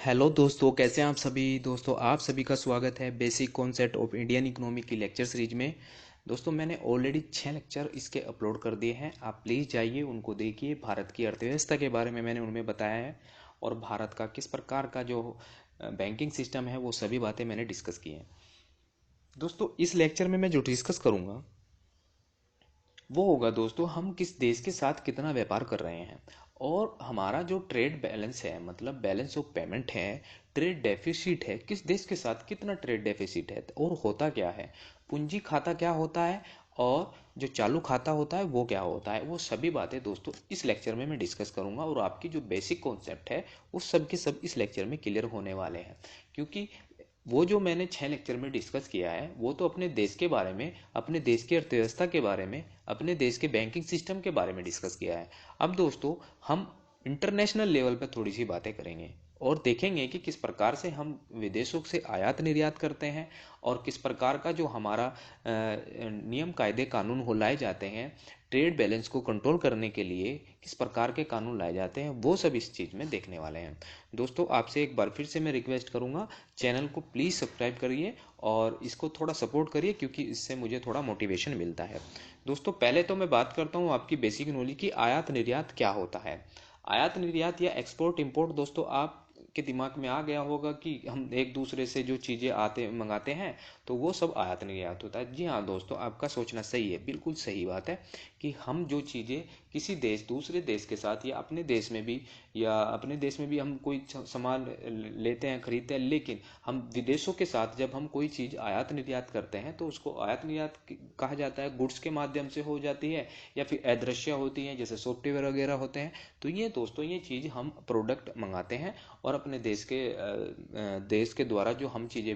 Hello दोस्तों, कैसे हैं आप सभी। दोस्तों, आप सभी का स्वागत है basic concept of Indian economy की लेक्चर सीरीज में। दोस्तों, मैंने ऑलरेडी 6 लेक्चर इसके अपलोड कर दिए हैं। आप प्लीज़ जाइए, उनको देखिए। भारत की अर्थव्यवस्था के बारे में मैंने उनमें बताया है और भारत का किस प्रकार का जो बैंकिंग सिस्टम है वो सभी बातें मैंने डिस्कस की हैं। दोस्तों, इस लेक्चर में मैं जो डिस्कस करूँगा वो होगा दोस्तों, हम किस देश के साथ कितना व्यापार कर रहे हैं और हमारा जो ट्रेड बैलेंस है, मतलब बैलेंस ऑफ पेमेंट है, ट्रेड डेफिसिट है, किस देश के साथ कितना ट्रेड डेफिसिट है और होता क्या है, पूंजी खाता क्या होता है और जो चालू खाता होता है वो क्या होता है। वो सभी बातें दोस्तों इस लेक्चर में मैं डिस्कस करूंगा और आपकी जो बेसिक कॉन्सेप्ट है वो सब के सब इस लेक्चर में क्लियर होने वाले हैं। क्योंकि वो जो मैंने 6 लेक्चर में डिस्कस किया है वो तो अपने देश के बारे में, अपने देश की अर्थव्यवस्था के बारे में, अपने देश के बैंकिंग सिस्टम के बारे में डिस्कस किया है। अब दोस्तों, हम इंटरनेशनल लेवल पर थोड़ी सी बातें करेंगे और देखेंगे कि किस प्रकार से हम विदेशों से आयात निर्यात करते हैं और किस प्रकार का जो हमारा नियम कायदे कानून हो लाए जाते हैं ट्रेड बैलेंस को कंट्रोल करने के लिए, किस प्रकार के कानून लाए जाते हैं, वो सब इस चीज़ में देखने वाले हैं। दोस्तों, आपसे एक बार फिर से मैं रिक्वेस्ट करूंगा, चैनल को प्लीज़ सब्सक्राइब करिए और इसको थोड़ा सपोर्ट करिए क्योंकि इससे मुझे थोड़ा मोटिवेशन मिलता है। दोस्तों, पहले तो मैं बात करता हूँ आपकी बेसिक नॉलेज की, आयात निर्यात क्या होता है। आयात निर्यात या एक्सपोर्ट इंपोर्ट, दोस्तों आप के दिमाग में आ गया होगा कि हम एक दूसरे से जो चीज़ें आते मंगाते हैं तो वो सब आयात निर्यात होता है। जी हाँ दोस्तों, आपका सोचना सही है, बिल्कुल सही बात है कि हम जो चीज़ें किसी देश दूसरे देश के साथ या अपने देश में भी, हम कोई सामान लेते हैं, खरीदते हैं, लेकिन हम विदेशों के साथ जब हम कोई चीज़ आयात निर्यात करते हैं तो उसको आयात निर्यात कहा जाता है। गुड्स के माध्यम से हो जाती है या फिर अदृश्य होती है, जैसे सॉफ्टवेयर वगैरह होते हैं। तो ये दोस्तों, ये चीज़ हम प्रोडक्ट मंगाते हैं और अपने देश के द्वारा जो हम चीज़ें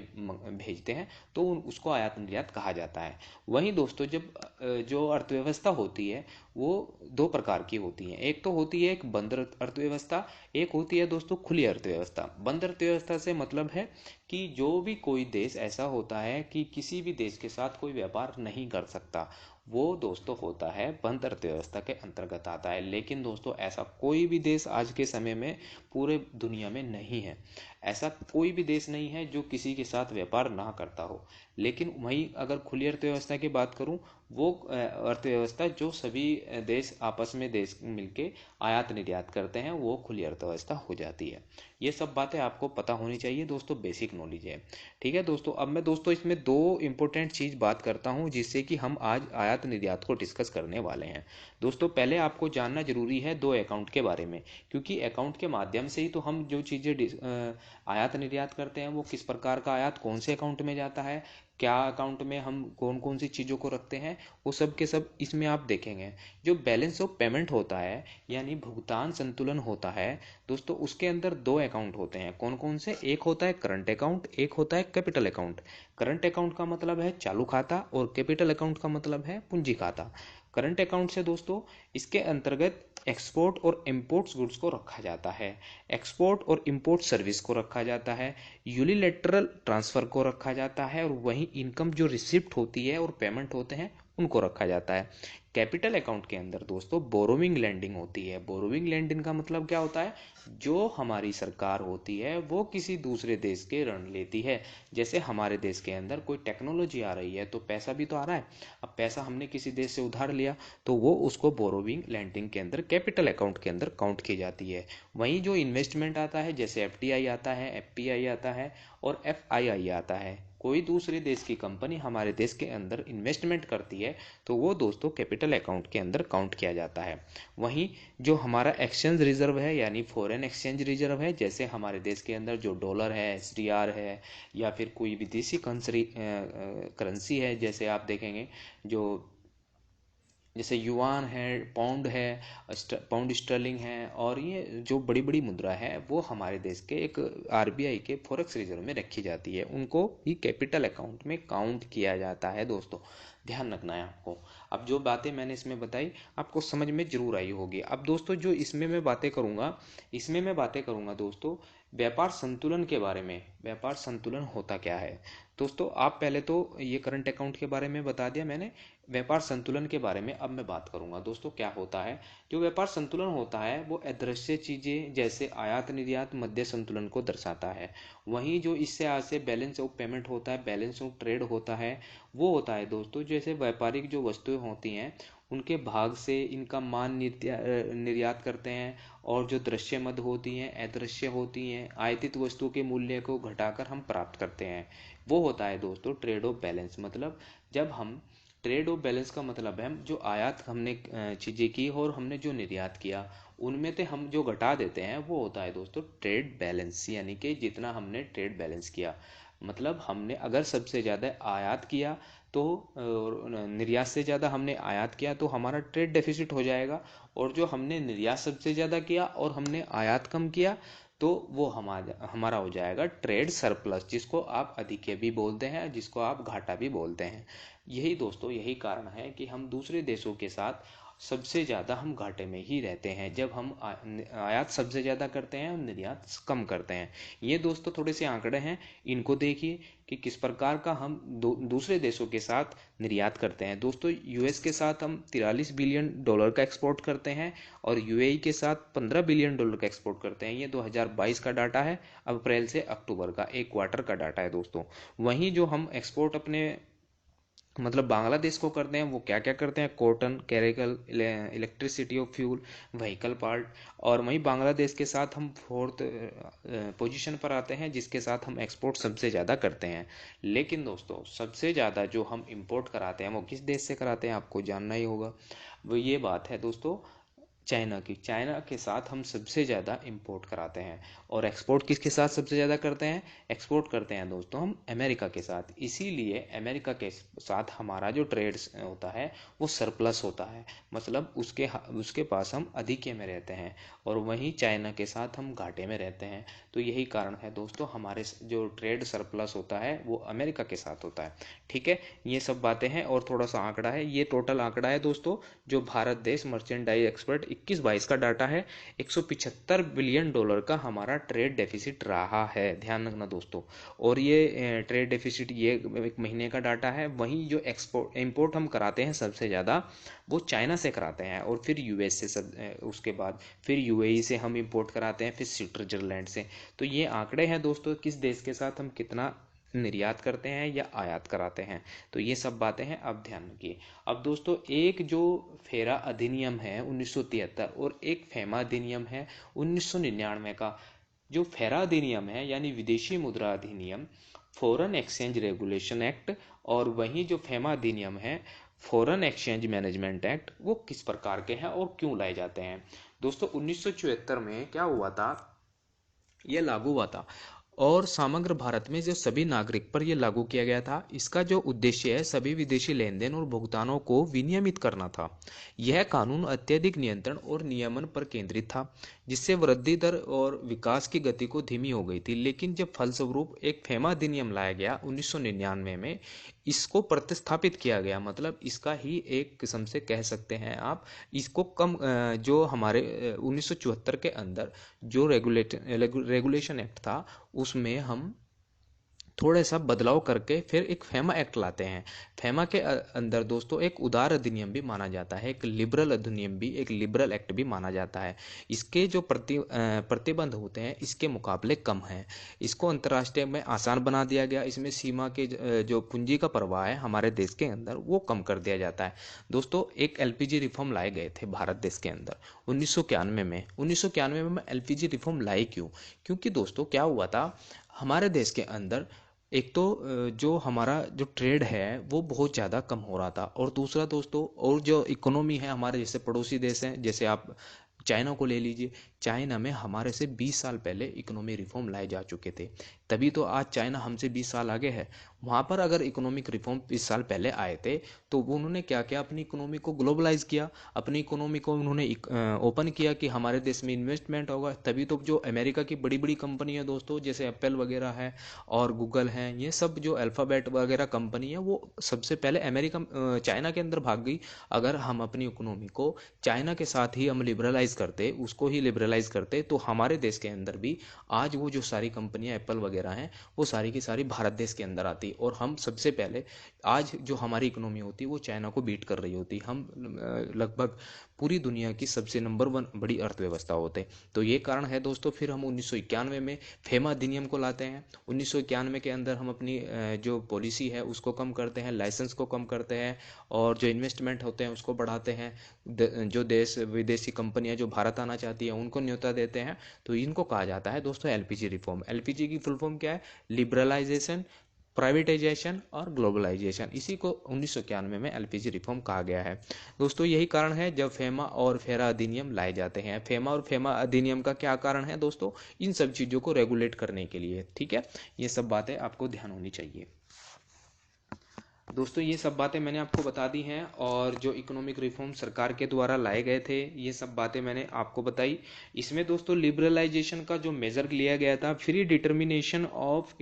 भेजते हैं तो उसको आयात निर्यात कहा जाता है। वहीं दोस्तों, जब जो अर्थव्यवस्था होती है वो दो प्रकार की होती है। एक तो होती है एक बंद अर्थव्यवस्था, एक होती है दोस्तों खुली अर्थव्यवस्था। बंद अर्थव्यवस्था से मतलब है कि जो भी कोई देश ऐसा होता है कि किसी भी देश के साथ कोई व्यापार नहीं कर सकता, वो दोस्तों होता है बंद अर्थव्यवस्था के अंतर्गत आता है। लेकिन दोस्तों, ऐसा कोई भी देश आज के समय में पूरे दुनिया में नहीं है। ऐसा कोई भी देश नहीं है जो किसी के साथ व्यापार ना करता हो। लेकिन वहीं अगर खुली अर्थव्यवस्था की बात करूं, वो अर्थव्यवस्था जो सभी देश आपस में देश मिलके आयात निर्यात करते हैं, वो खुली अर्थव्यवस्था हो जाती है। ये सब बातें आपको पता होनी चाहिए दोस्तों, बेसिक नॉलेज है। ठीक है दोस्तों, अब मैं दोस्तों इसमें दो इंपॉर्टेंट चीज़ बात करता हूं जिससे कि हम आज आयात निर्यात को डिस्कस करने वाले हैं। दोस्तों, पहले आपको जानना जरूरी है दो अकाउंट के बारे में, क्योंकि अकाउंट के माध्यम से ही तो हम जो चीज़ें आयात निर्यात करते हैं वो किस प्रकार का आयात कौन से अकाउंट में जाता है, क्या अकाउंट में हम कौन कौन सी चीज़ों को रखते हैं, वो सब के सब इसमें आप देखेंगे। जो बैलेंस ऑफ पेमेंट होता है यानी भुगतान संतुलन होता है दोस्तों, उसके अंदर दो अकाउंट होते हैं। कौन कौन से? एक होता है करंट अकाउंट, एक होता है कैपिटल अकाउंट। करंट अकाउंट का मतलब है चालू खाता और कैपिटल अकाउंट का मतलब है पूंजी खाता। करंट अकाउंट से दोस्तों इसके अंतर्गत एक्सपोर्ट और इंपोर्ट्स गुड्स को रखा जाता है, एक्सपोर्ट और इंपोर्ट सर्विस को रखा जाता है, यूनिलैटरल ट्रांसफर को रखा जाता है और वहीं इनकम जो रिसिप्ट होती है और पेमेंट होते हैं उनको रखा जाता है। कैपिटल अकाउंट के अंदर दोस्तों बोरोविंग लैंडिंग होती है। बोरोविंग लैंडिंग का मतलब क्या होता है? जो हमारी सरकार होती है वो किसी दूसरे देश के ऋण लेती है। जैसे हमारे देश के अंदर कोई टेक्नोलॉजी आ रही है तो पैसा भी तो आ रहा है। अब पैसा हमने किसी देश से उधार लिया तो वो उसको बोरोविंग लैंडिंग के अंदर कैपिटल अकाउंट के अंदर काउंट की जाती है। वहीं जो इन्वेस्टमेंट आता है, जैसे एफडीआई आता है, एफपीआई आता है और एफआईआई आता है, कोई दूसरे देश की कंपनी हमारे देश के अंदर इन्वेस्टमेंट करती है तो वो दोस्तों कैपिटल अकाउंट के अंदर काउंट किया जाता है। वहीं जो हमारा एक्सचेंज रिजर्व है यानी फॉरेन एक्सचेंज रिजर्व है, जैसे हमारे देश के अंदर जो डॉलर है, एसडीआर है या फिर कोई विदेशी करेंसी है, जैसे आप देखेंगे जो जैसे युआन है, पाउंड है, पाउंड स्टर्लिंग है, और ये जो बड़ी बड़ी मुद्रा है वो हमारे देश के एक आरबीआई के फॉरेक्स रिजर्व में रखी जाती है, उनको ही कैपिटल अकाउंट में काउंट किया जाता है। दोस्तों, ध्यान रखना है आपको। अब जो बातें मैंने इसमें बताई आपको समझ में जरूर आई होगी। अब दोस्तों, जो इसमें मैं बातें करूंगा, दोस्तों व्यापार संतुलन के बारे में। व्यापार संतुलन होता क्या है? दोस्तों आप पहले तो ये करंट अकाउंट के बारे में बता दिया मैंने, व्यापार संतुलन के बारे में अब मैं बात करूंगा। दोस्तों क्या होता है, जो व्यापार संतुलन होता है वो अदृश्य चीजें जैसे आयात निर्यात मध्य संतुलन को दर्शाता है। वहीं जो इससे आज से बैलेंस ऑफ पेमेंट होता है, बैलेंस ऑफ ट्रेड होता है, वो होता है दोस्तों जैसे व्यापारिक जो वस्तुएं होती हैं उनके भाग से इनका मान निर्यात करते हैं, और जो दृश्य मद होती हैं अदृश्य होती हैं आयातित वस्तु के मूल्य को घटाकर हम प्राप्त करते हैं, वो होता है दोस्तों ट्रेड ऑफ बैलेंस। मतलब जब हम ट्रेड ऑफ बैलेंस का मतलब है जो आयात हमने चीज़ें की और हमने जो निर्यात किया उनमें से हम जो घटा देते हैं वो होता है दोस्तों ट्रेड बैलेंस, यानी कि जितना हमने ट्रेड बैलेंस किया। मतलब हमने अगर सबसे ज़्यादा आयात किया तो निर्यात से ज़्यादा हमने आयात किया तो हमारा ट्रेड डेफिसिट हो जाएगा, और जो हमने निर्यात सबसे ज़्यादा किया और हमने आयात कम किया तो वो हमारा हो जाएगा ट्रेड सरप्लस, जिसको आप अधिक्य भी बोलते हैं, जिसको आप घाटा भी बोलते हैं। यही दोस्तों यही कारण है कि हम दूसरे देशों के साथ सबसे ज़्यादा हम घाटे में ही रहते हैं जब हम आयात सबसे ज़्यादा करते हैं और निर्यात कम करते हैं। ये दोस्तों थोड़े से आंकड़े हैं, इनको देखिए कि किस प्रकार का हम दूसरे देशों के साथ निर्यात करते हैं। दोस्तों यूएस के साथ हम 43 बिलियन डॉलर का एक्सपोर्ट करते हैं और यूएई के साथ 15 बिलियन डॉलर का एक्सपोर्ट करते हैं। ये 2022 का डाटा है, अप्रैल से अक्टूबर का एक क्वार्टर का डाटा है दोस्तों। वहीं जो हम एक्सपोर्ट अपने मतलब बांग्लादेश को करते हैं वो क्या क्या करते हैं, cotton, chemical, elasticity of fuel, vehicle part. और वहीं बांग्लादेश के साथ हम फोर्थ पोजीशन पर आते हैं जिसके साथ हम एक्सपोर्ट सबसे ज़्यादा करते हैं। लेकिन दोस्तों सबसे ज़्यादा जो हम इंपोर्ट कराते हैं वो किस देश से कराते हैं आपको जानना ही होगा। वो ये बात है दोस्तों चाइना की। चाइना के साथ हम सबसे ज़्यादा इंपोर्ट कराते हैं। और एक्सपोर्ट किसके साथ सबसे ज़्यादा करते हैं, एक्सपोर्ट करते हैं दोस्तों हम अमेरिका के साथ। इसीलिए अमेरिका के साथ हमारा जो ट्रेड होता है वो सरप्लस होता है, मतलब उसके पास हम अधिक्य में रहते हैं, और वहीं चाइना के साथ हम घाटे में रहते हैं। तो यही कारण है दोस्तों हमारे जो ट्रेड सरप्लस होता है वो अमेरिका के साथ होता है। ठीक है, ये सब बातें हैं और थोड़ा सा आंकड़ा है, ये टोटल आंकड़ा है दोस्तों जो भारत देश मर्चेंडाइज एक्सपर्ट 21-22 का डाटा है। 175 बिलियन डॉलर का हमारा ट्रेड डेफिसिट रहा है, ध्यान रखना दोस्तों। और ये ट्रेड डेफिसिट ये एक महीने का डाटा है। वहीं जो एक्सपोर्ट इंपोर्ट हम कराते हैं सबसे ज़्यादा वो चाइना से कराते हैं, और फिर यूएस से उसके बाद फिर यूएई से हम इंपोर्ट कराते हैं, फिर स्विट्जरलैंड से। तो ये आंकड़े हैं दोस्तों किस देश के साथ हम कितना निर्यात करते हैं या आयात कराते हैं। तो ये सब बातें हैं, अब ध्यान रखिए। अब दोस्तों एक जो फेरा अधिनियम है 1973 और एक फेमा अधिनियम है 1999 का। जो फेरा अधिनियम है यानी विदेशी मुद्रा अधिनियम, फॉरेन एक्सचेंज रेगुलेशन एक्ट, और वहीं जो फेमा अधिनियम है फॉरेन एक्सचेंज मैनेजमेंट एक्ट, वो किस प्रकार के हैं और क्यों लाए जाते हैं। दोस्तों 1974 में क्या हुआ था, ये लागू हुआ था और समग्र भारत में जो सभी नागरिक पर यह लागू किया गया था। इसका जो उद्देश्य है सभी विदेशी लेन देन और भुगतानों को विनियमित करना था। यह कानून अत्यधिक नियंत्रण और नियमन पर केंद्रित था, जिससे वृद्धि दर और विकास की गति को धीमी हो गई थी। लेकिन जब फलस्वरूप एक फेमा अधिनियम लाया गया 1999 में, इसको प्रतिस्थापित किया गया, मतलब इसका ही एक किस्म से कह सकते हैं आप इसको कम जो हमारे 1974 के अंदर जो रेगुलेशन एक्ट था उसमें हम थोड़ा सा बदलाव करके फिर एक फेमा एक्ट लाते हैं। फेमा के अंदर दोस्तों एक उदार अधिनियम भी माना जाता है, एक लिबरल अधिनियम भी, एक लिबरल एक्ट भी माना जाता है। इसके जो प्रतिबंध होते हैं इसके मुकाबले कम हैं। इसको अंतर्राष्ट्रीय में आसान बना दिया गया। इसमें सीमा के जो पूंजी का प्रवाह है हमारे देश के अंदर वो कम कर दिया जाता है। दोस्तों एक एलपीजी रिफॉर्म लाए गए थे भारत देश के अंदर 1991 में एलपीजी रिफॉर्म लाई क्यों, क्योंकि दोस्तों क्या हुआ था हमारे देश के अंदर एक तो जो हमारा जो ट्रेड है वो बहुत ज़्यादा कम हो रहा था, और दूसरा दोस्तों और जो इकोनॉमी है हमारे जैसे पड़ोसी देश हैं, जैसे आप चाइना को ले लीजिए। चाइना में हमारे से 20 साल पहले इकोनॉमी रिफॉर्म लाए जा चुके थे, तभी तो आज चाइना हमसे 20 साल आगे है। वहाँ पर अगर इकोनॉमिक रिफॉर्म 20 साल पहले आए थे तो वो उन्होंने क्या किया, अपनी इकोनॉमी को ग्लोबलाइज किया, अपनी इकोनॉमी को उन्होंने ओपन किया कि हमारे देश में इन्वेस्टमेंट होगा। तभी तो जो अमेरिका की बड़ी बड़ी कंपनी है दोस्तों जैसे एप्पल वगैरह है और गूगल है, ये सब जो अल्फ़ाबेट वगैरह कंपनी है वो सबसे पहले अमेरिका चाइना के अंदर भाग गई। अगर हम अपनी इकोनॉमी को चाइना के साथ ही हम लिबरलाइज करते, उसको ही लिबरलाइज लिबरलाइज करते तो हमारे देश के अंदर भी आज वो जो सारी कंपनियां एप्पल वगैरह हैं वो सारी की सारी भारत देश के अंदर आती और हम सबसे पहले आज जो हमारी इकोनॉमी होती वो चाइना को बीट कर रही होती। हम लगभग पूरी दुनिया की सबसे नंबर 1 बड़ी अर्थव्यवस्था होते। तो ये कारण है दोस्तों। फिर हम 1991 में फेमा अधिनियम को लाते हैं। 1991 के अंदर हम अपनी जो पॉलिसी है उसको कम करते हैं, लाइसेंस को कम करते हैं और जो इन्वेस्टमेंट होते हैं उसको बढ़ाते हैं। जो देश विदेशी कंपनियां जो भारत आना चाहती हैं उनको न्योता देते हैं। तो इनको कहा जाता है दोस्तों एलपीजी रिफॉर्म। एलपीजी की फुल फॉर्म क्या है? लिबरलाइजेशन, प्राइवेटाइजेशन और ग्लोबलाइजेशन। इसी को 1991 में एलपीजी रिफॉर्म कहा गया है दोस्तों। यही कारण है जब फेमा और फेरा अधिनियम लाए जाते हैं। फेमा और फेमा अधिनियम का क्या कारण है दोस्तों? इन सब चीज़ों को रेगुलेट करने के लिए। ठीक है, ये सब बातें आपको ध्यान होनी चाहिए दोस्तों। ये सब बातें मैंने आपको बता दी हैं और जो इकोनॉमिक रिफॉर्म सरकार के द्वारा लाए गए थे ये सब बातें मैंने आपको बताई। इसमें दोस्तों लिबरलाइजेशन का जो मेजर लिया गया था, free determination of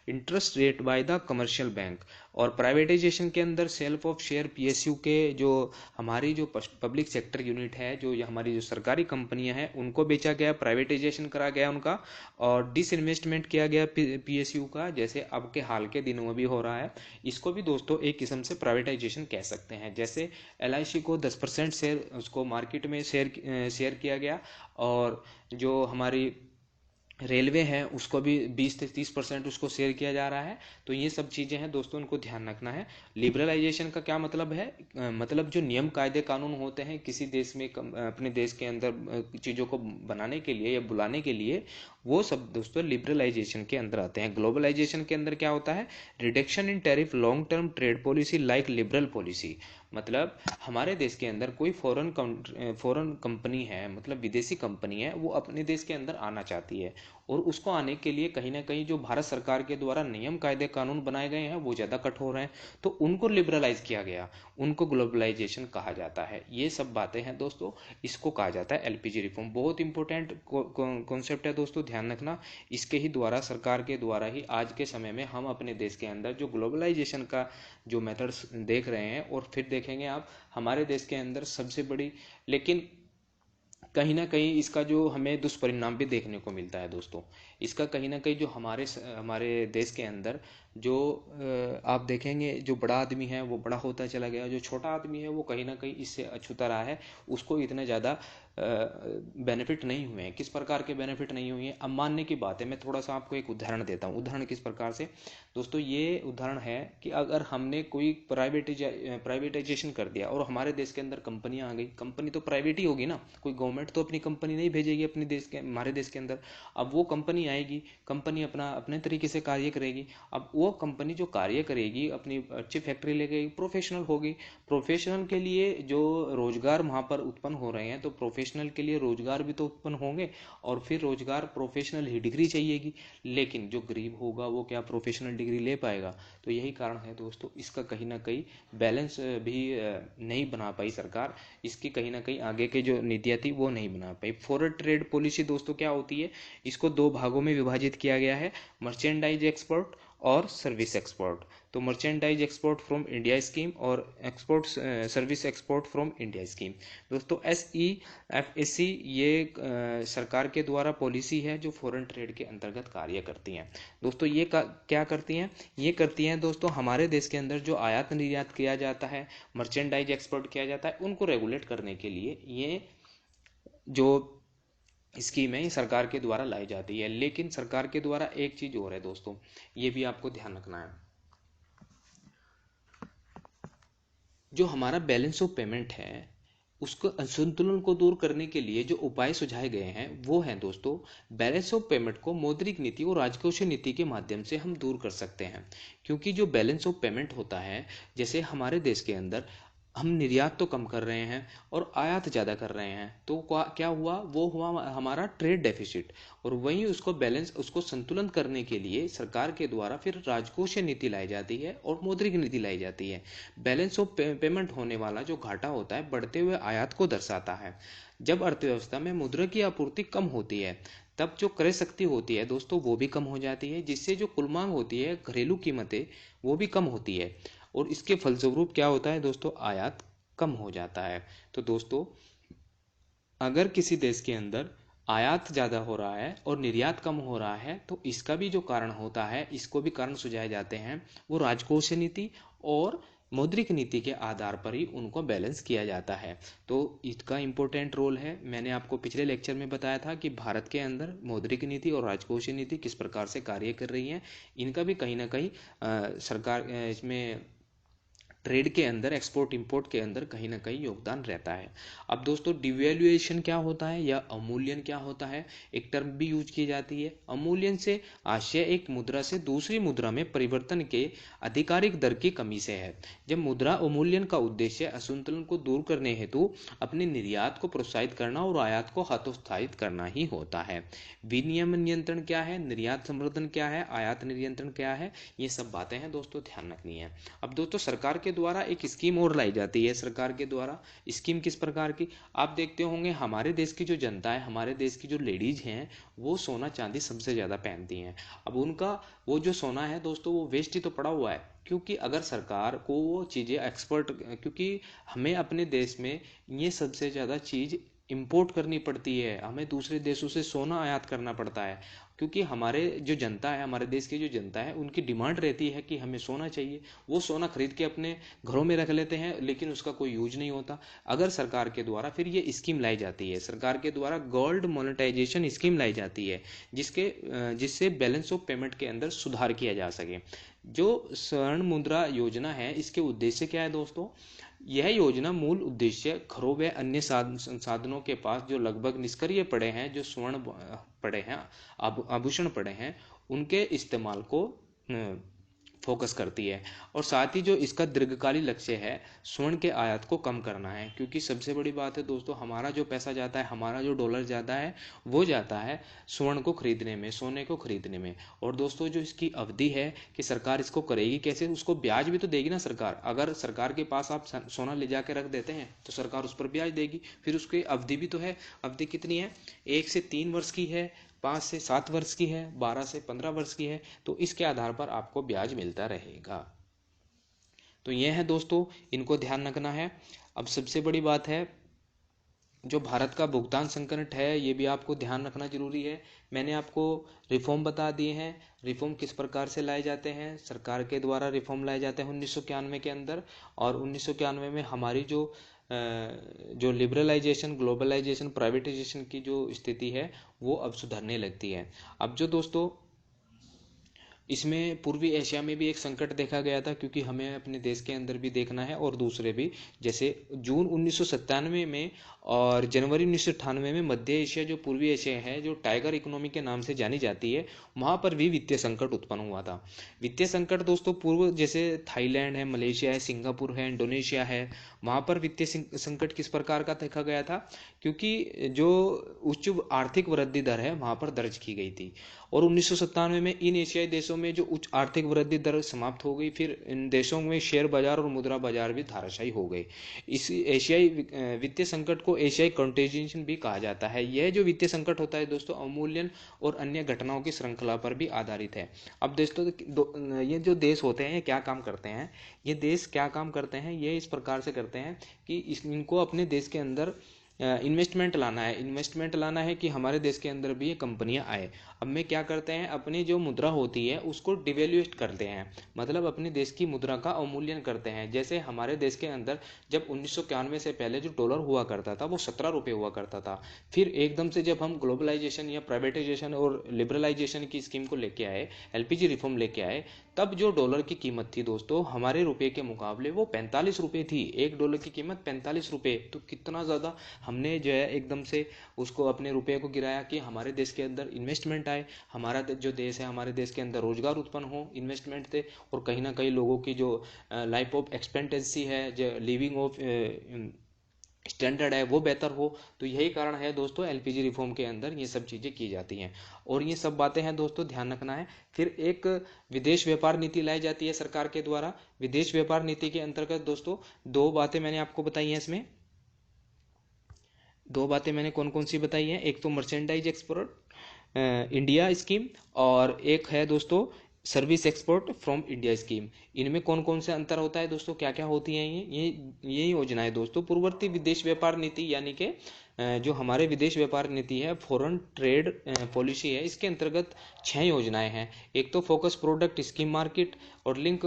interest rate by the commercial bank, और प्राइवेटाइजेशन के अंदर सेल्फ ऑफ शेयर पीएसयू के जो हमारी जो पब्लिक सेक्टर यूनिट है, जो हमारी जो सरकारी कंपनियां हैं उनको बेचा गया, प्राइवेटाइजेशन करा गया उनका, और डिसइन्वेस्टमेंट किया गया पीएसयू का, जैसे अब के हाल के दिनों में भी हो रहा है। इसको भी दोस्तों एक किस्म से प्राइवेटाइजेशन कह सकते हैं। जैसे एलआईसी को 10% शेयर उसको मार्केट में शेयर किया गया, और जो हमारी रेलवे है उसको भी 20 से 30% उसको शेयर किया जा रहा है। तो ये सब चीज़ें हैं दोस्तों, उनको ध्यान रखना है। लिबरलाइजेशन का क्या मतलब है? मतलब जो नियम कायदे कानून होते हैं किसी देश में अपने देश के अंदर चीज़ों को बनाने के लिए या बुलाने के लिए, वो सब दोस्तों लिबरलाइजेशन के अंदर आते हैं। ग्लोबलाइजेशन के अंदर क्या होता है? Reduction in tariff, long term trade policy like liberal policy. मतलब हमारे देश के अंदर कोई फॉरेन कंपनी है, मतलब विदेशी कंपनी है, वो अपने देश के अंदर आना चाहती है और उसको आने के लिए कहीं ना कहीं जो भारत सरकार के द्वारा नियम कायदे कानून बनाए गए हैं वो ज़्यादा कठोर हैं, तो उनको लिबरलाइज किया गया, उनको ग्लोबलाइजेशन कहा जाता है। ये सब बातें हैं दोस्तों, इसको कहा जाता है एलपीजी रिफॉर्म। बहुत इंपॉर्टेंट कॉन्सेप्ट है दोस्तों, ध्यान रखना। इसके ही द्वारा, सरकार के द्वारा ही आज के समय में हम अपने देश के अंदर जो ग्लोबलाइजेशन का जो मेथड्स देख रहे हैं, और फिर देखेंगे आप हमारे देश के अंदर सबसे बड़ी, लेकिन कहीं ना कहीं इसका जो हमें दुष्परिणाम भी देखने को मिलता है दोस्तों। इसका कहीं ना कहीं जो हमारे देश के अंदर जो आप देखेंगे जो बड़ा आदमी है वो बड़ा होता चला गया, जो छोटा आदमी है वो कहीं ना कहीं इससे अछूता रहा है, उसको इतने ज़्यादा बेनिफिट नहीं हुए हैं। किस प्रकार के बेनिफिट नहीं हुए हैं? अब मानने की बात है, मैं थोड़ा सा आपको एक उदाहरण देता हूँ। उदाहरण किस प्रकार से दोस्तों? ये उदाहरण है कि अगर हमने कोई प्राइवेटाइजेशन कर दिया और हमारे देश के अंदर कंपनियां आ गई, कंपनी तो प्राइवेट ही होगी ना, कोई गवर्नमेंट तो अपनी कंपनी नहीं भेजेगी अपने देश के हमारे देश के अंदर। अब वो कंपनी आएगी, कंपनी अपना अपने तरीके से कार्य करेगी। अब वो कंपनी जो कार्य करेगी अपनी अच्छी फैक्ट्री लेके प्रोफेशनल होगी। प्रोफेशनल के लिए जो रोजगार वहां पर उत्पन्न हो रहे हैं, तो प्रोफेशनल के लिए रोजगार भी तो उत्पन्न होंगे, और फिर रोजगार प्रोफेशनल ही डिग्री चाहिएगी। लेकिन जो गरीब होगा वो क्या प्रोफेशनल डिग्री ले पाएगा? तो यही कारण है दोस्तों, इसका कहीं ना कहीं बैलेंस भी नहीं बना पाई सरकार। इसकी कहीं ना कहीं आगे के जो नीतियां थी वो नहीं बना पाई। फॉरेन ट्रेड पॉलिसी दोस्तों क्या होती है? इसको 2 भागों में विभाजित किया गया है, मर्चेंडाइज एक्सपोर्ट और सर्विस एक्सपोर्ट। तो merchandise export from India scheme और export service export from India scheme. दोस्तों SEFAC ये सरकार के द्वारा पॉलिसी है जो फॉरेन ट्रेड के अंतर्गत कार्य करती हैं दोस्तों। ये क्या करती हैं? ये करती हैं दोस्तों हमारे देश के अंदर जो आयात निर्यात किया जाता है, मर्चेंडाइज एक्सपोर्ट किया जाता है, उनको रेगुलेट करने के लिए ये जो स्कीम है ये सरकार के द्वारा लाई जाती है। लेकिन सरकार के द्वारा एक चीज और है दोस्तों, ये भी आपको ध्यान रखना है। जो हमारा बैलेंस ऑफ पेमेंट है उसको असंतुलन को दूर करने के लिए जो उपाय सुझाए गए हैं वो हैं दोस्तों, बैलेंस ऑफ पेमेंट को मौद्रिक नीति और राजकोषीय नीति के माध्यम से हम दूर कर सकते हैं। क्योंकि जो बैलेंस ऑफ पेमेंट होता है, जैसे हमारे देश के अंदर हम निर्यात तो कम कर रहे हैं और आयात ज़्यादा कर रहे हैं, तो क्या हुआ? वो हुआ हमारा ट्रेड डेफिसिट। और वहीं उसको बैलेंस, उसको संतुलन करने के लिए सरकार के द्वारा फिर राजकोषीय नीति लाई जाती है और मौद्रिक नीति लाई जाती है। बैलेंस ऑफ पेमेंट होने वाला जो घाटा होता है बढ़ते हुए आयात को दर्शाता है। जब अर्थव्यवस्था में मुद्रा की आपूर्ति कम होती है तब जो क्रय शक्ति होती है दोस्तों वो भी कम हो जाती है, जिससे जो कुल मांग होती है, घरेलू कीमतें, वो भी कम होती है। और इसके फलस्वरूप क्या होता है दोस्तों? आयात कम हो जाता है। तो दोस्तों अगर किसी देश के अंदर आयात ज़्यादा हो रहा है और निर्यात कम हो रहा है तो इसका भी जो कारण होता है, इसको भी कारण सुझाए जाते हैं, वो राजकोषीय नीति और मौद्रिक नीति के आधार पर ही उनको बैलेंस किया जाता है। तो इसका इम्पोर्टेंट रोल है। मैंने आपको पिछले लेक्चर में बताया था कि भारत के अंदर मौद्रिक नीति और राजकोषीय नीति किस प्रकार से कार्य कर रही है। इनका भी कहीं ना कहीं सरकार इसमें ट्रेड के अंदर, एक्सपोर्ट इंपोर्ट के अंदर कहीं ना कहीं योगदान रहता है। अब दोस्तों डिवैल्यूएशन क्या होता है या अवमूल्यन क्या होता है, एक टर्म भी यूज की जाती है। अवमूल्यन से आशय एक मुद्रा से दूसरी मुद्रा में परिवर्तन के आधिकारिक दर की कमी से है। जब मुद्रा अवमूल्यन का उद्देश्य असंतुलन को दूर करने हेतु अपने निर्यात को प्रोत्साहित करना और आयात को हतोत्साहित करना ही होता है। विनियमन नियंत्रण क्या है, निर्यात संवर्धन क्या है, आयात नियंत्रण क्या है, ये सब बातें हैं दोस्तों, ध्यान रखनी है। अब दोस्तों सरकार के द्वारा एक स्कीम और लाई जाती है। सरकार के द्वारा स्कीम किस प्रकार की, आप देखते होंगे हमारे देश की जो जनता है, हमारे देश की जो लेडीज हैं, वो सोना चांदी सबसे ज़्यादा पहनती हैं। अब उनका वो जो सोना है दोस्तों, वो वेस्ट ही तो पड़ा हुआ है, क्योंकि अगर सरकार को वो चीज़ें एक्सपोर्ट, क्योंकि हमें अपने देश में ये सबसे ज़्यादा चीज़ इंपोर्ट करनी पड़ती है, हमें दूसरे देशों से सोना आयात करना पड़ता है, क्योंकि हमारे जो जनता है, हमारे देश की जो जनता है, उनकी डिमांड रहती है कि हमें सोना चाहिए। वो सोना खरीद के अपने घरों में रख लेते हैं, लेकिन उसका कोई यूज नहीं होता। अगर सरकार के द्वारा फिर ये स्कीम लाई जाती है, सरकार के द्वारा गोल्ड मोनेटाइजेशन स्कीम लाई जाती है, जिससे बैलेंस ऑफ पेमेंट के अंदर सुधार किया जा सके। जो स्वर्ण मुद्रा योजना है, इसके उद्देश्य क्या है दोस्तों, यह योजना मूल उद्देश्य घरों व अन्य संसाधनों के पास जो लगभग निष्क्रिय पड़े हैं, जो स्वर्ण पड़े हैं, आभूषण पड़े हैं, उनके इस्तेमाल को फोकस करती है। और साथ ही जो इसका दीर्घकालीन लक्ष्य है, स्वर्ण के आयात को कम करना है। क्योंकि सबसे बड़ी बात है दोस्तों, हमारा जो पैसा जाता है, हमारा जो डॉलर जाता है, वो जाता है स्वर्ण को खरीदने में, सोने को खरीदने में। और दोस्तों जो इसकी अवधि है कि सरकार इसको करेगी कैसे, उसको ब्याज भी तो देगी ना सरकार। अगर सरकार के पास आप सोना ले जाके रख देते हैं तो सरकार उस पर ब्याज देगी, फिर उसकी अवधि भी तो है। अवधि कितनी है, 1 से 3 वर्ष की है, 5 से 7 वर्ष की है, 12 से 15 वर्ष की है। तो इसके आधार पर आपको ब्याज मिलता रहेगा। तो यह है दोस्तों, इनको ध्यान रखना है। अब सबसे बड़ी बात है, जो भारत का भुगतान संकट है, ये भी आपको ध्यान रखना जरूरी है। मैंने आपको रिफॉर्म बता दिए हैं, रिफॉर्म किस प्रकार से लाए जाते हैं। सरकार के द्वारा रिफॉर्म लाए जाते हैं 1991 के अंदर, और 1991 में हमारी जो लिबरलाइजेशन, ग्लोबलाइजेशन, प्राइवेटाइजेशन की जो स्थिति है, वो अब सुधरने लगती है। अब जो दोस्तों इसमें पूर्वी एशिया में भी एक संकट देखा गया था, क्योंकि हमें अपने देश के अंदर भी देखना है और दूसरे भी। जैसे जून 1997 में और जनवरी 1998 में मध्य एशिया, जो पूर्वी एशिया है, जो टाइगर इकोनॉमी के नाम से जानी जाती है, वहाँ पर भी वित्तीय संकट उत्पन्न हुआ था। वित्तीय संकट दोस्तों पूर्व, जैसे थाईलैंड है, मलेशिया है, सिंगापुर है, इंडोनेशिया है, वहाँ पर वित्तीय संकट किस प्रकार का देखा गया था, क्योंकि जो उच्च आर्थिक वृद्धि दर है वहाँ पर दर्ज की गई थी। और 1997 में इन एशियाई देशों में जो उच्च आर्थिक वृद्धि दर समाप्त हो गई। फिर इन देशों में शेयर बाजार और मुद्रा बाजार भी धाराशायी हो गए। इस एशियाई वित्तीय संकट को एशियाई कंटेजियन भी कहा जाता है। यह जो वित्तीय संकट होता है दोस्तों, अवमूल्यन और अन्य घटनाओं की श्रृंखला पर भी आधारित है। अब दोस्तों ये जो देश होते हैं, ये क्या काम करते हैं, ये देश क्या काम करते हैं, ये इस प्रकार से करते हैं कि इनको अपने देश के अंदर इन्वेस्टमेंट लाना है। इन्वेस्टमेंट लाना है कि हमारे देश के अंदर भी ये कंपनियां आए। अब में क्या करते हैं, अपनी जो मुद्रा होती है उसको डिवेल्यूएट करते हैं, मतलब अपने देश की मुद्रा का अवमूल्यन करते हैं। जैसे हमारे देश के अंदर जब 1991 से पहले जो डॉलर हुआ करता था, वो 17 रुपये हुआ करता था। फिर एकदम से जब हम ग्लोबलाइजेशन या प्राइवेटाइजेशन और लिबरलाइजेशन की स्कीम को लेके आए, एलपीजी रिफॉर्म लेके आए, तब जो डॉलर की कीमत थी दोस्तों, हमारे रुपये के मुकाबले वो 45 रुपये थी। $1 की कीमत 45 रुपये। तो कितना ज़्यादा हमने जो है एकदम से उसको, अपने रुपये को गिराया कि हमारे देश के अंदर इन्वेस्टमेंट आए, हमारा जो देश है, हमारे देश के अंदर रोजगार उत्पन्न हो, इन्वेस्टमेंट थे, और कहीं ना कहीं लोगों की जो लाइफ ऑफ एक्सपेक्टेंसी है, जो लिविंग ऑफ स्टैंडर्ड है, वो बेहतर हो। तो यही कारण है दोस्तों, एलपीजी रिफॉर्म के अंदर ये सब चीज़ें की जाती हैं। और ये सब बातें हैं दोस्तों, ध्यान रखना है। फिर एक विदेश व्यापार नीति लाई जाती है सरकार के द्वारा। विदेश व्यापार नीति के अंतर्गत दोस्तों 2 बातें मैंने आपको बताई हैं। इसमें 2 बातें मैंने कौन कौन सी बताई हैं, एक तो मर्चेंडाइज एक्सपोर्ट इंडिया स्कीम, और एक है दोस्तों service export from India scheme. इनमें कौन कौन से अंतर होता है दोस्तों, क्या क्या होती हैं ये योजनाएं दोस्तों, पूर्ववर्ती विदेश व्यापार नीति यानी कि जो हमारे विदेश व्यापार नीति है, फॉरेन ट्रेड पॉलिसी है, इसके अंतर्गत 6 योजनाएं हैं। एक तो फोकस प्रोडक्ट स्कीम मार्केट और link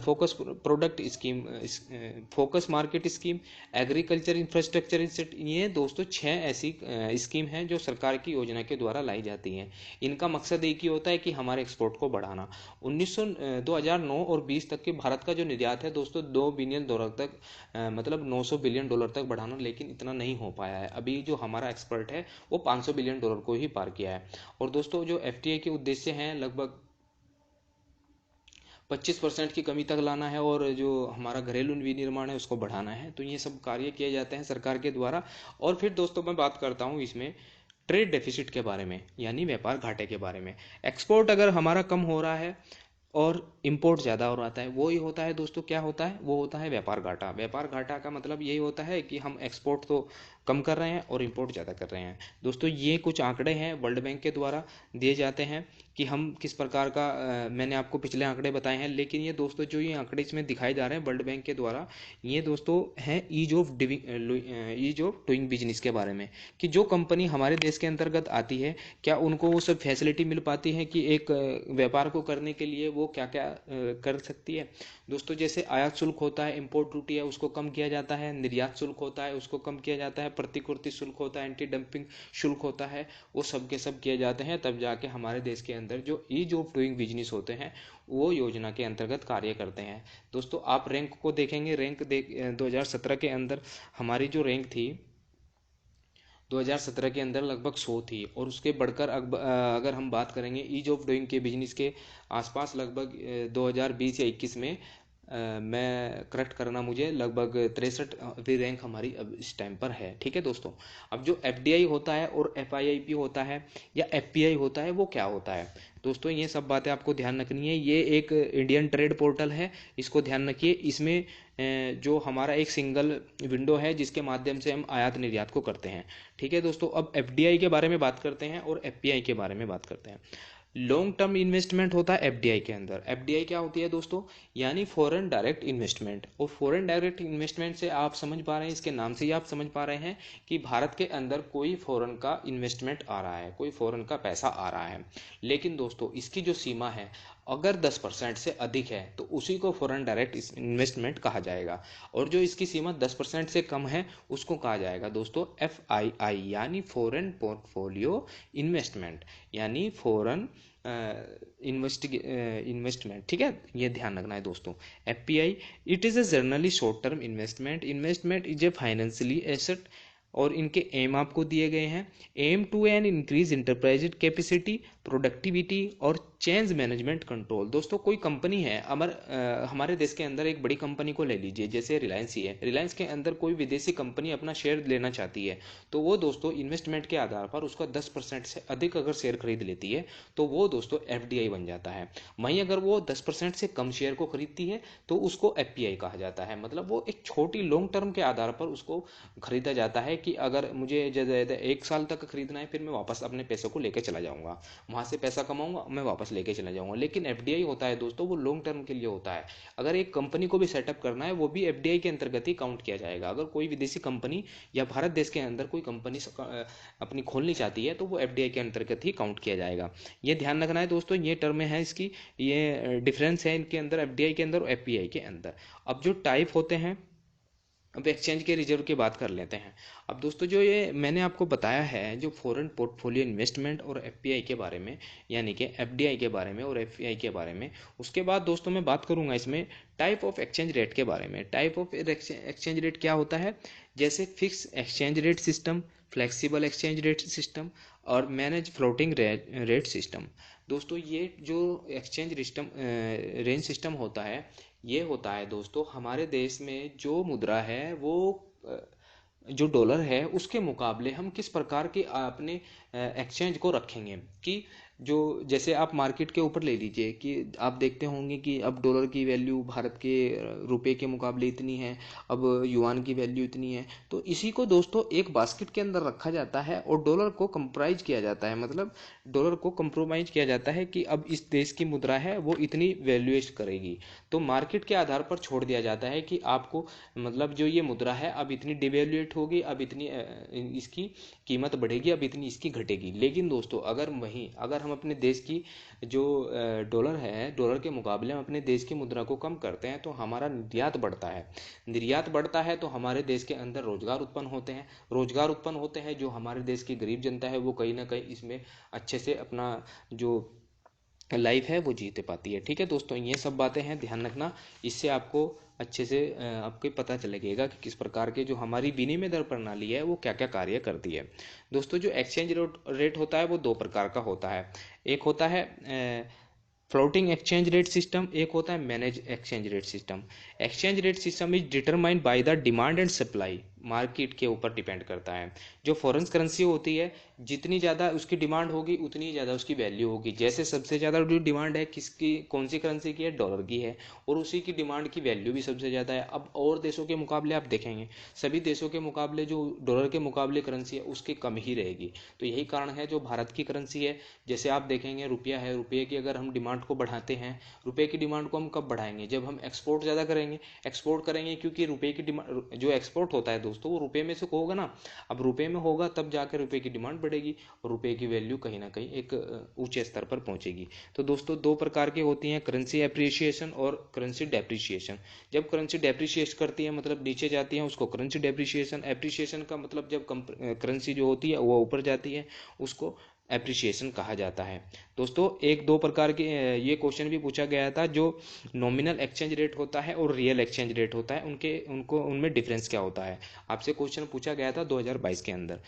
focus product scheme, focus market scheme, agriculture infrastructure, ये दोस्तों 6 ऐसी स्कीम हैं जो सरकार की योजना के द्वारा लाई जाती हैं। इनका मकसद एक ही होता है कि हमारे एक्सपोर्ट को बढ़ाना। 2009 और 20 तक के भारत का जो निर्यात है दोस्तों 2 बिलियन डॉलर तक, मतलब 900 बिलियन डॉलर तक बढ़ाना, लेकिन इतना नहीं हो पाया है। अभी जो हमारा एक्सपोर्ट है वो 500 बिलियन डॉलर को ही पार किया है। और दोस्तों जो एफटीआई के उद्देश्य हैं लगभग 25% की कमी तक लाना है और जो हमारा घरेलू विनिर्माण है उसको बढ़ाना है। तो ये सब कार्य किए जाते हैं सरकार के द्वारा। और फिर दोस्तों मैं बात करता हूँ इसमें ट्रेड डेफिसिट के बारे में, यानी व्यापार घाटे के बारे में। एक्सपोर्ट अगर हमारा कम हो रहा है और इंपोर्ट ज़्यादा हो रहा है, वो ही होता है दोस्तों, क्या होता है, वो होता है व्यापार घाटा। व्यापार घाटा का मतलब यही होता है कि हम एक्सपोर्ट तो कम कर रहे हैं और इंपोर्ट ज़्यादा कर रहे हैं। दोस्तों ये कुछ आंकड़े हैं वर्ल्ड बैंक के द्वारा दिए जाते हैं कि हम किस प्रकार का, मैंने आपको पिछले आंकड़े बताए हैं, लेकिन ये दोस्तों जो ये आंकड़े इसमें दिखाए जा रहे हैं वर्ल्ड बैंक के द्वारा, ये दोस्तों हैं ईज ऑफ डूइंग बिजनेस के बारे में, कि जो कंपनी हमारे देश के अंतर्गत आती है क्या उनको वो सब फैसिलिटी मिल पाती है कि एक व्यापार को करने के लिए वो क्या क्या कर सकती है। दोस्तों जैसे आयात शुल्क होता है, इंपोर्ट ड्यूटी है, उसको कम किया जाता है, निर्यात शुल्क होता है उसको कम किया जाता है, प्रतिपूर्ति शुल्क होता है, एंटी डंपिंग शुल्क होता है, वो सब के सब किए जाते हैं, तब जाके हमारे देश के अंदर जो ईज ऑफ डूइंग बिजनेस होते हैं वो योजना के अंतर्गत कार्य करते हैं। दोस्तों आप रैंक को देखेंगे, रैंक 2017 के अंदर हमारी जो रैंक थी 2017 के अंदर लगभग 100 थी, और उसके बढ़कर अगर हम बात करेंगे ईज ऑफ डूइंग के बिजनेस के आसपास लगभग 2020 या 21 में, मैं करेक्ट करना मुझे, लगभग 63वीं रैंक हमारी अब इस टाइम पर है। ठीक है दोस्तों, अब जो एफडीआई होता है और एफआईआईपी होता है या एफपीआई होता है वो क्या होता है दोस्तों, ये सब बातें आपको ध्यान रखनी है। ये एक इंडियन ट्रेड पोर्टल है, इसको ध्यान रखिए। इसमें जो हमारा एक सिंगल विंडो है जिसके माध्यम से हम आयात निर्यात को करते हैं। ठीक है दोस्तों, अब एफडीआई के बारे में बात करते हैं और एफपीआई के बारे में बात करते हैं। लॉन्ग टर्म इन्वेस्टमेंट होता है एफडीआई के अंदर। एफडीआई क्या होती है दोस्तों, यानी फॉरेन डायरेक्ट इन्वेस्टमेंट। और फॉरेन डायरेक्ट इन्वेस्टमेंट से आप समझ पा रहे हैं, इसके नाम से ही आप समझ पा रहे हैं कि भारत के अंदर कोई फॉरेन का इन्वेस्टमेंट आ रहा है, कोई फॉरेन का पैसा आ रहा है। लेकिन दोस्तों इसकी जो सीमा है, अगर 10% से अधिक है तो उसी को फॉरेन डायरेक्ट इन्वेस्टमेंट कहा जाएगा, और जो इसकी सीमा 10% से कम है उसको कहा जाएगा दोस्तों एफआईआई, यानी फॉरेन पोर्टफोलियो इन्वेस्टमेंट, यानी फॉरेन इन्वेस्टमेंट। ठीक है, ये ध्यान रखना है दोस्तों। FPI it is a generally short term investment, investment is a financially asset, और इनके एम आपको दिए गए हैं। Aim to an increase enterprise capacity, productivity और चेंज मैनेजमेंट कंट्रोल। दोस्तों कोई कंपनी है, हमारे देश के अंदर एक बड़ी कंपनी को ले लीजिए, जैसे रिलायंस ही है। रिलायंस के अंदर कोई विदेशी कंपनी अपना शेयर लेना चाहती है, तो वो दोस्तों इन्वेस्टमेंट के आधार पर उसका 10% से अधिक अगर शेयर खरीद लेती है तो वो दोस्तों एफडीआई बन जाता है। वहीं अगर वो 10% से कम शेयर को खरीदती है तो उसको एफपीआई कहा जाता है। मतलब वो एक छोटी लॉन्ग टर्म के आधार पर उसको खरीदा जाता है कि अगर मुझे 1 साल तक खरीदना है, फिर मैं वापस अपने पैसों को लेकर चला जाऊंगा, वहां से पैसा कमाऊंगा, मैं वापस लेके चला जाऊंगा। लेकिन एफडीआई होता है दोस्तों वो लॉन्ग टर्म के लिए होता है। अगर एक कंपनी को भी सेटअप करना है वो भी एफडीआई के अंतर्गत ही काउंट किया जाएगा। अगर कोई विदेशी कंपनी या भारत देश के अंदर कोई कंपनी अपनी खोलनी चाहती है तो वो एफडीआई के अंतर्गत ही काउंट किया जाएगा। ये ध्यान रखना है दोस्तों, ये टर्म है इसकी, ये डिफरेंस है इनके अंदर, एफडीआई के अंदर और एफपीआई के अंदर। अब जो टाइप होते हैं, अब एक्सचेंज के रिजर्व की बात कर लेते हैं। अब दोस्तों जो ये मैंने आपको बताया है जो फॉरेन पोर्टफोलियो इन्वेस्टमेंट और एफपीआई के बारे में, यानी कि एफडीआई के बारे में और एफपीआई के बारे में, उसके बाद दोस्तों मैं बात करूंगा इसमें टाइप ऑफ एक्सचेंज रेट के बारे में। टाइप ऑफ एक्सचेंज रेट क्या होता है, जैसे fix exchange rate system, flexible exchange rate system और मैनेज फ्लोटिंग रेट सिस्टम। दोस्तों ये जो एक्सचेंज रेंज सिस्टम होता है, ये होता है दोस्तों हमारे देश में जो मुद्रा है वो जो डॉलर है उसके मुकाबले हम किस प्रकार के अपने एक्सचेंज को रखेंगे कि जो जैसे आप मार्केट के ऊपर ले लीजिए कि आप देखते होंगे कि अब डॉलर की वैल्यू भारत के रुपए के मुकाबले इतनी है, अब युआन की वैल्यू इतनी है। तो इसी को दोस्तों एक बास्केट के अंदर रखा जाता है और डॉलर को कंप्राइज किया जाता है, मतलब डॉलर को कंप्रोमाइज किया जाता है कि अब इस देश की मुद्रा है वो इतनी वैल्यूएट करेगी। तो मार्केट के आधार पर छोड़ दिया जाता है कि आपको मतलब जो ये मुद्रा है अब इतनी डिवैल्यूएट होगी, अब इतनी इसकी कीमत बढ़ेगी, अब इतनी इसकी घटेगी। लेकिन दोस्तों अगर हम अपने देश की जो डॉलर है, डॉलर के मुकाबले हम अपने देश की मुद्रा को कम करते हैं तो हमारा निर्यात बढ़ता है। निर्यात बढ़ता है तो हमारे देश के अंदर रोजगार उत्पन्न होते हैं। रोजगार उत्पन्न होते हैं, जो हमारे देश की गरीब जनता है वो कहीं ना कहीं इसमें अच्छे से अपना जो लाइफ है वो जीते पाती है। ठीक है दोस्तों, ये सब बातें हैं, ध्यान रखना। इससे आपको अच्छे से आपको पता चलेगा कि किस प्रकार के जो हमारी विनिमय दर प्रणाली है वो क्या क्या कार्य करती है। दोस्तों जो एक्सचेंज रेट होता है वो दो प्रकार का होता है। एक होता है फ्लोटिंग एक्सचेंज रेट सिस्टम, एक होता है manage exchange rate system. Exchange rate system is determined by the demand and supply, market के ऊपर डिपेंड करता है। जो फॉरेन करेंसी होती है, जितनी ज़्यादा उसकी डिमांड होगी उतनी ज़्यादा उसकी वैल्यू होगी। जैसे सबसे ज़्यादा जो डिमांड है किसकी, कौन सी करेंसी की है, डॉलर की है, और उसी की डिमांड की वैल्यू भी सबसे ज़्यादा है। अब और देशों के मुकाबले आप देखेंगे, सभी देशों के मुकाबले जो डॉलर के मुकाबले करेंसी है उसकी कम ही रहेगी। तो यही कारण है जो भारत की करेंसी है, जैसे आप देखेंगे रुपया है, रुपये की अगर हम डिमांड को बढ़ाते हैं, रुपये की डिमांड को हम कब बढ़ाएंगे, जब हम एक्सपोर्ट ज़्यादा करेंगे। एक्सपोर्ट करेंगे क्योंकि रुपये की डिमांड, जो एक्सपोर्ट होता है दोस्तों वो रुपये में से होगा ना। अब रुपये में होगा तब जाकर रुपये की डिमांड बढ़ेगी और रुपये की वैल्यू कहीं ना कहीं एक ऊंचे स्तर पर पहुंचेगी। तो दोस्तों दो प्रकार की होती हैं, करेंसी एप्रिसिएशन और करेंसी डेप्रिसिएशन। जब करेंसी डेप्रिसिएट करती है मतलब नीचे जाती है उसको करेंसी डेप्रिसिएशन। एप्रिसिएशन का मतलब जब करेंसी जो होती है वो ऊपर जाती है उसको एप्रिसिएशन कहा जाता है। दोस्तों एक दो प्रकार के ये क्वेश्चन भी पूछा गया था, जो नॉमिनल एक्सचेंज रेट होता है और रियल एक्सचेंज रेट होता है, उनमें डिफरेंस क्या होता है, आपसे क्वेश्चन पूछा गया था 2022 के अंदर।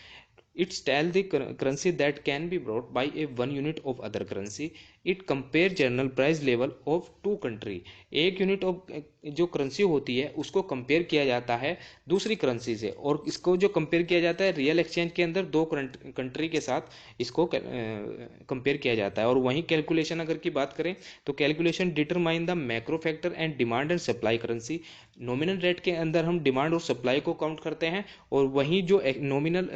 It's tell the currency that can be brought by a one unit of other currency. It compare general price level of two country. एक यूनिट ऑफ जो करेंसी होती है उसको कंपेयर किया जाता है दूसरी करेंसी से, और इसको जो कंपेयर किया जाता है रियल एक्सचेंज के अंदर दो कंट्री के साथ इसको कंपेयर किया जाता है। और वहीं कैलकुलेशन अगर की बात करें तो calculation determine the macro factor and demand and supply currency. Nominal rate के अंदर हम डिमांड और सप्लाई को काउंट करते हैं, और वहीं जो नॉमिनल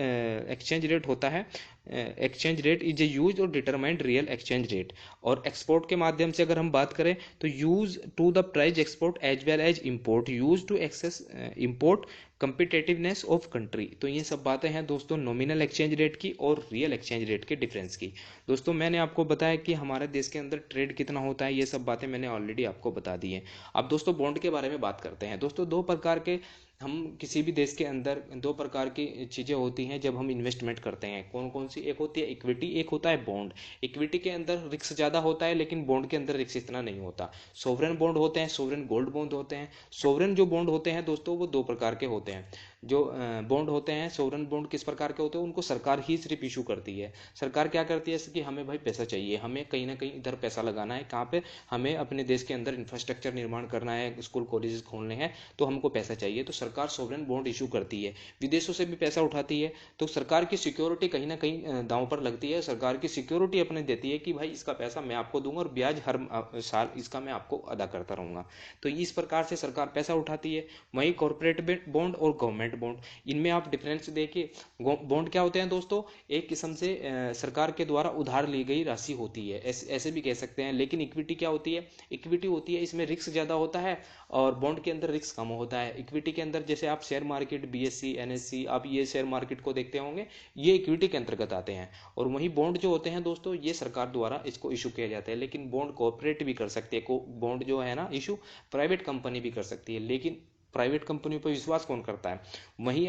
एक्सचेंज रेट होता है, exchange rate is a use और डिटरमाइंड रियल एक्सचेंज रेट। और एक्सपोर्ट के माध्यम से अगर हम बात करें तो use to the price export as well as import, use to access import competitiveness of country. तो ये सब बातें हैं दोस्तों नॉमिनल एक्सचेंज रेट की और रियल एक्सचेंज रेट के डिफरेंस की। दोस्तों मैंने आपको बताया कि हमारे देश के अंदर ट्रेड कितना होता है, ये सब बातें मैंने ऑलरेडी आपको बता दी हैं। अब दोस्तों बॉन्ड के बारे में बात करते हैं। दोस्तों दो प्रकार के, हम किसी भी देश के अंदर दो प्रकार की चीज़ें होती हैं जब हम इन्वेस्टमेंट करते हैं। कौन कौन सी, एक होती है इक्विटी, एक होता है बॉन्ड। इक्विटी के अंदर रिस्क ज़्यादा होता है लेकिन बॉन्ड के अंदर रिस्क इतना नहीं होता। सोवरेन बॉन्ड होते हैं, सोवरेन गोल्ड बॉन्ड होते हैं। सोवरेन जो बॉन्ड होते हैं दोस्तों वो दो प्रकार के होते हैं। जो बॉन्ड होते हैं, सोवरेन बॉन्ड किस प्रकार के होते हैं, उनको सरकार ही सिर्फ इशू करती है। सरकार क्या करती है कि हमें भाई पैसा चाहिए, हमें कहीं ना कहीं इधर पैसा लगाना है, कहाँ पे, हमें अपने देश के अंदर इंफ्रास्ट्रक्चर निर्माण करना है, स्कूल कॉलेजेस खोलने हैं, तो हमको पैसा चाहिए, तो सरकार सोवरेन बॉन्ड इशू करती है। विदेशों से भी पैसा उठाती है, तो सरकार की सिक्योरिटी कहीं ना कहीं दांव पर लगती है। सरकार की सिक्योरिटी अपने देती है कि भाई इसका पैसा मैं आपको दूंगा और ब्याज हर साल इसका मैं आपको अदा करता रहूंगा। तो इस प्रकार से सरकार पैसा उठाती है। वहीं कॉर्पोरेट बॉन्ड और गवर्नमेंट बॉन्ड, इनमें आप डिफरेंस देखिए। बॉन्ड क्या होते हैं दोस्तों, एक किस्म से सरकार के द्वारा उधार ली गई राशि होती है, ऐसे भी कह सकते हैं। लेकिन इक्विटी क्या होती है, इक्विटी होती है इसमें रिस्क ज्यादा होता है और बॉन्ड के अंदर रिस्क कम होता है। इक्विटी के अंदर जैसे आप शेयर मार्केट, बीएससी, एनएससी, आप ये शेयर मार्केट को देखते होंगे, ये इक्विटी के अंतर्गत आते हैं। और वही बॉन्ड जो होते हैं दोस्तों, ये सरकार द्वारा इसको इशू किया जाता है। लेकिन बॉन्ड कॉर्पोरेट भी कर सकती है, बॉन्ड जो है ना इशू, प्राइवेट कंपनी भी कर सकती है। लेकिन प्राइवेट कंपनियों पर विश्वास कौन करता है, वहीं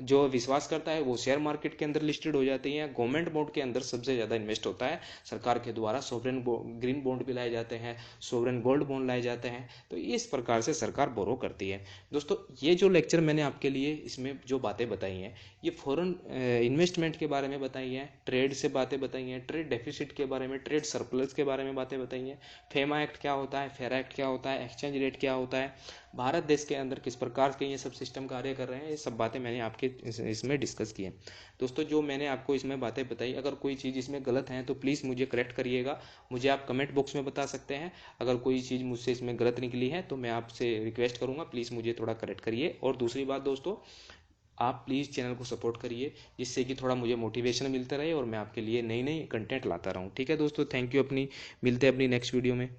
जो विश्वास करता है वो शेयर मार्केट के अंदर लिस्टेड हो जाती है। गवर्नमेंट बॉन्ड के अंदर सबसे ज्यादा इन्वेस्ट होता है सरकार के द्वारा। सोवरेन ग्रीन बॉन्ड भी लाए जाते हैं, सोवरेन गोल्ड बॉन्ड लाए जाते हैं। तो इस प्रकार से सरकार बोरो करती है। दोस्तों ये जो लेक्चर मैंने आपके लिए इसमें जो बातें बताई हैं, ये फॉरेन इन्वेस्टमेंट के बारे में बताई हैं, ट्रेड से बातें बताई हैं, ट्रेड डेफिसिट के बारे में, ट्रेड सरप्लस के बारे में बातें बताई हैं, फेमा एक्ट क्या होता है, फेरा एक्ट क्या होता है, एक्सचेंज रेट क्या होता है, भारत देश के अंदर किस प्रकार के ये सब सिस्टम कार्य कर रहे हैं, ये सब बातें मैंने आपके इसमें डिस्कस की है। दोस्तों जो मैंने आपको इसमें बातें बताई, अगर कोई चीज़ इसमें गलत है तो प्लीज़ मुझे करेक्ट करिएगा, मुझे आप कमेंट बॉक्स में बता सकते हैं। अगर कोई चीज़ मुझसे इसमें गलत निकली है तो मैं आपसे रिक्वेस्ट करूँगा, प्लीज़ मुझे थोड़ा करेक्ट करिए। और दूसरी बात दोस्तों, आप प्लीज़ चैनल को सपोर्ट करिए, जिससे कि थोड़ा मुझे मोटिवेशन मिलता रहे और मैं आपके लिए नई नई कंटेंट लाता रहूँ। ठीक है दोस्तों, थैंक यू। मिलते हैं अपनी नेक्स्ट वीडियो में।